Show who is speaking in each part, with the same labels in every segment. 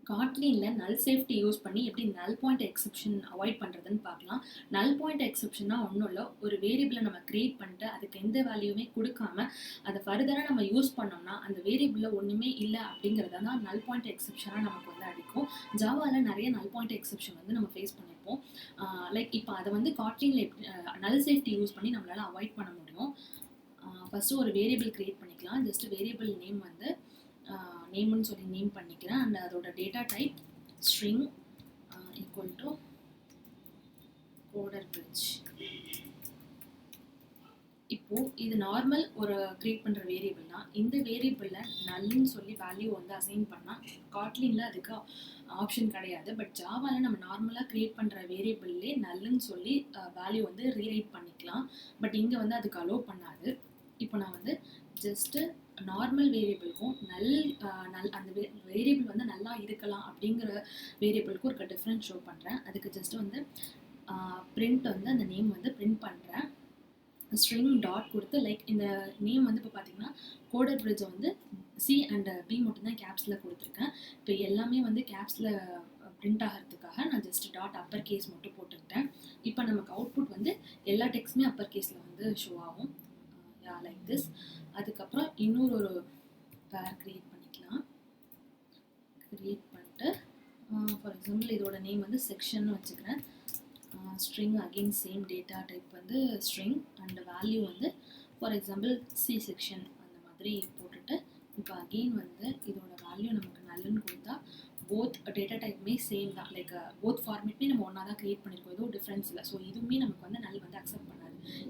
Speaker 1: காட்லினில் நல் safety use பண்ணி எப்படி நல் பாயிண்ட் எக்ஸெப்ஷன் அவாய்ட் பண்ணுறதுன்னு பார்க்கலாம். நல் பாயிண்ட் எக்ஸெப்ஷன்னா ஒன்றும் இல்லை, ஒரு வேரியபிளை நம்ம க்ரியேட் பண்ணிட்டு அதுக்கு எந்த வேல்யூமே கொடுக்காம அதை ஃபர்தராக நம்ம யூஸ் பண்ணோம்னா அந்த வேரியபிளில் ஒன்றுமே இல்லை அப்படிங்கிறத தான் நல் பாயிண்ட் எக்ஸெப்ஷனாக நமக்கு வந்து அடிக்கும். ஜாவாவில் நிறைய நல் பாயிண்ட் எக்ஸெப்ஷன் வந்து நம்ம ஃபேஸ் பண்ணியிருப்போம். லைக் இப்போ அதை வந்து காட்லினில் எப்படி நல் சேஃப்டி யூஸ் பண்ணி நம்மளால் அவாய்ட் பண்ண முடியும். ஃபஸ்ட்டு ஒரு வேரியபிள் க்ரியேட் பண்ணிக்கலாம். ஜஸ்ட் வேரியபிள் நேம் வந்து நேம்னு சொல்லி நேம் பண்ணிக்கிறேன். அண்ட் அதோட data type string equal to coder bridge. இப்போது இது நார்மல் ஒரு க்ரியேட் பண்ணுற வேரியபிள் தான். இந்த வேரியபிளில் நல்லுன்னு சொல்லி வேல்யூ வந்து அசைன் பண்ணால் காட்லினில் அதுக்கு ஆப்ஷன் கிடையாது. பட் ஜாவாவில் நம்ம நார்மலாக க்ரியேட் பண்ணுற வேரியபிள்லே நல்லுன்னு சொல்லி வேல்யூ வந்து ரீரைட் பண்ணிக்கலாம். பட் இங்கே வந்து அதுக்கு அலோவ் பண்ணாது. இப்போ நான் வந்து ஜஸ்ட்டு நார்மல் வேரியபிளுக்கும் அந்த வேரியபிள் வந்து நல்லா இருக்கலாம் அப்படிங்கிற வேரியபிளுக்கும் ஒரு டிஃப்ரென்ஸ் ஷோ பண்ணுறேன். அதுக்கு ஜஸ்ட்டு வந்து பிரிண்ட் வந்து அந்த நேம் வந்து பிரிண்ட் பண்ணுறேன். ஸ்ட்ரிங் டாட் கொடுத்து லைக் இந்த நேம் வந்து இப்போ பார்த்தீங்கன்னா கோடர் பிரிட்ஜை வந்து சி அண்ட் பி மட்டும்தான் கேப்ஸில் கொடுத்துருக்கேன். இப்போ எல்லாமே வந்து கேப்ஸில் பிரிண்ட் ஆகிறதுக்காக நான் ஜஸ்ட் டாட் அப்பர் கேஸ் மட்டும் போட்டுக்கிட்டேன். இப்போ நமக்கு அவுட்புட் வந்து எல்லா டெக்ஸ்ட்டுமே அப்பர் கேஸில் வந்து ஷோ ஆகும். Like this. அதுக்கப்புறம் இன்னொரு பேர் க்ரியேட் பண்ணிக்கலாம். க்ரியேட் பண்ணிட்டு ஃபார் எக்ஸாம்பிள் இதோட நேம் வந்து செக்ஷன் வச்சுக்கிறேன். String again same data type வந்து ஸ்ட்ரிங் அண்ட் வேல்யூ வந்து ஃபார் எக்ஸாம்பிள் சி செக்ஷன் அந்த மாதிரி போட்டுட்டு இப்போ அகெயின் வந்து இதோட வேல்யூ நமக்கு நல்லுன்னு கொடுத்தா போத் டேட்டா டைப்புமே சேம் தான். லைக் போத் ஃபார்மேட்மே நம்ம ஒன்றா தான் க்ரியேட் பண்ணியிருக்கோம், எதுவும் டிஃப்ரென்ஸ் இல்லை. ஸோ இதுவுமே நமக்கு வந்து நல் வந்து அக்செப்ட் பண்ணாது.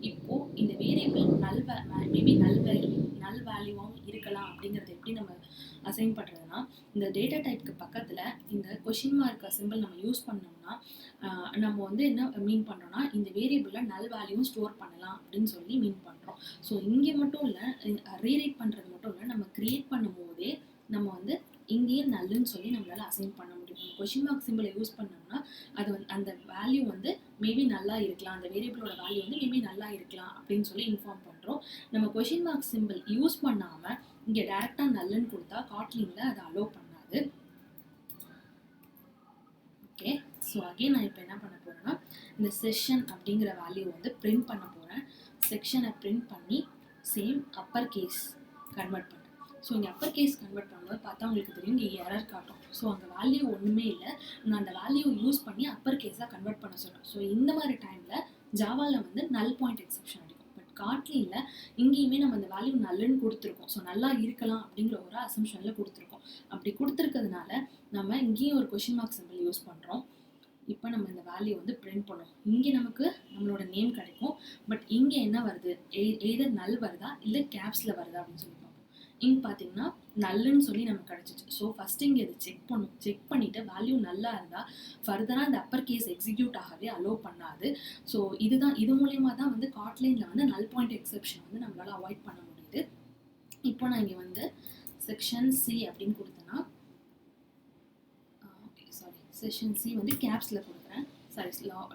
Speaker 1: இப்போது இந்த வேரியபிள் மேபி நல் வேல்யூவாகவும் இருக்கலாம் அப்படிங்கிறது எப்படி நம்ம அசைன் பண்ணுறதுனா, இந்த டேட்டா டைப்புக்கு பக்கத்தில் இந்த கொஷின் மார்க் சிம்பிள் நம்ம யூஸ் பண்ணோம்னா நம்ம வந்து என்ன மீன் பண்ணுறோன்னா இந்த வேரியபிளில் நல் வேல்யூவும் ஸ்டோர் பண்ணலாம் அப்படின்னு சொல்லி மீன் பண்ணுறோம். ஸோ இங்கே மட்டும் இல்லை, ரீரைட் பண்ணுறது மட்டும் இல்லை, நம்ம க்ரியேட் பண்ணும் போதே நம்ம வந்து இங்கேயே நல்லுன்னு சொல்லி நம்மளால் அசைன் பண்ண முடியும். கொஷின் மார்க் சிம்பிளை யூஸ் பண்ணோம்னா அது வந்து அந்த வேல்யூ வந்து மேபி நல்லா இருக்கலாம், அந்த வேரியபிளோட வேல்யூ வந்து மேபி நல்லா இருக்கலாம் அப்படின்னு சொல்லி இன்ஃபார்ம் பண்ணுறோம். நம்ம கொஷின் மார்க் சிம்பிள் யூஸ் பண்ணாமல் இங்கே டேரெக்டாக நல்லுன்னு கொடுத்தா காட்லினில் அதை அலோவ் பண்ணாது. ஓகே, ஸோ அகெயின் நான் இப்போ என்ன பண்ண போகிறேன்னா இந்த செஷன் அப்படிங்கிற வேல்யூ வந்து பிரிண்ட் பண்ண போகிறேன். செக்ஷனை பிரிண்ட் பண்ணி சேம் அப்பர் கேஸ் கன்வெர்ட் பண்ணுறேன். ஸோ இங்கே அப்பர் கேஸ் கன்வெர்ட் பண்ணும்போது பார்த்தா உங்களுக்கு தெரியும் இங்கே எரர் காட்டும். ஸோ அங்கே வேல்யூ ஒன்றுமே இல்லை, நான் அந்த வேல்யூ யூஸ் பண்ணி அப்பர் கேஸாக கன்வெர்ட் பண்ண சொல்கிறேன். ஸோ இந்த மாதிரி டைமில் ஜாவாவில் வந்து நல் பாயிண்ட் எக்ஸெப்ஷன் அடிக்கும். பட் காட்லினில் இங்கேயுமே நம்ம அந்த வேல்யூ நல்லுன்னு கொடுத்துருக்கோம். ஸோ நல்லா இருக்கலாம் அப்படிங்கிற ஒரு அசம்ஷனில் கொடுத்துருக்கோம். அப்படி கொடுத்துருக்கிறதுனால நம்ம இங்கேயும் ஒரு கொஷின் மார்க் சிம்பிள் யூஸ் பண்ணுறோம். இப்போ நம்ம இந்த வேல்யூ வந்து பிரிண்ட் பண்ணோம். இங்கே நமக்கு நம்மளோட நேம் கிடைக்கும். பட் இங்கே என்ன வருது, எய்தர் நல் வருதா இல்லை கேப்ஸில் வருதா அப்படின்னு சொல்லி பார்ப்போம். இங்கே பார்த்தீங்கன்னா நல்லுன்னு சொல்லி நமக்கு கிடச்சிச்சு. ஸோ ஃபஸ்ட்டு இங்கே இதை செக் பண்ணிவிட்டு வேல்யூ நல்லா இருந்தால் ஃபர்தராக இந்த அப்பர் கேஸ் எக்ஸிக்யூட் ஆகவே அலோவ் பண்ணாது. ஸோ இது மூலயமா தான் வந்து காட்லினில் வந்து நல் பாயிண்ட் எக்ஸெப்ஷன் வந்து நம்மளால் அவாய்ட் பண்ண முடியுது. இப்போ நான் இங்கே வந்து செக்ஷன் சி அப்படின்னு கொடுத்தேன்னா செஷன் சி வந்து கேப்ஸில் கொடுக்குறேன்,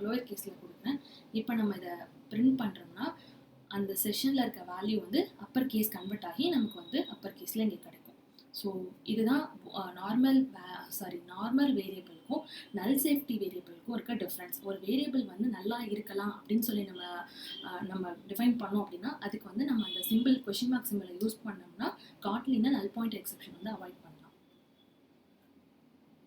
Speaker 1: லோயர் கேஸில் கொடுக்குறேன். இப்போ நம்ம இதை பிரிண்ட் பண்ணுறோம்னா அந்த செஷனில் இருக்க வேல்யூ வந்து அப்பர் கேஸ் கன்வெர்ட் ஆகி நமக்கு வந்து அப்பர் கேஸில் இங்கே கிடைக்கும். ஸோ இதுதான் நார்மல் வேரியபிளுக்கும் நல் சேஃப்டி வேரியபிளுக்கும் இருக்க டிஃப்ரென்ஸ். ஒரு வேரியபிள் வந்து நல்லா இருக்கலாம் அப்படின்னு சொல்லி நம்ம டிஃபைன் பண்ணோம் அப்படின்னா அதுக்கு வந்து நம்ம அந்த சிம்பிள் கொஷின் மார்க் சிம்பிளை யூஸ் பண்ணோம்னா காட்லினில் நல் பாயிண்ட் எக்ஸெப்ஷன் வந்து அவாய்ட்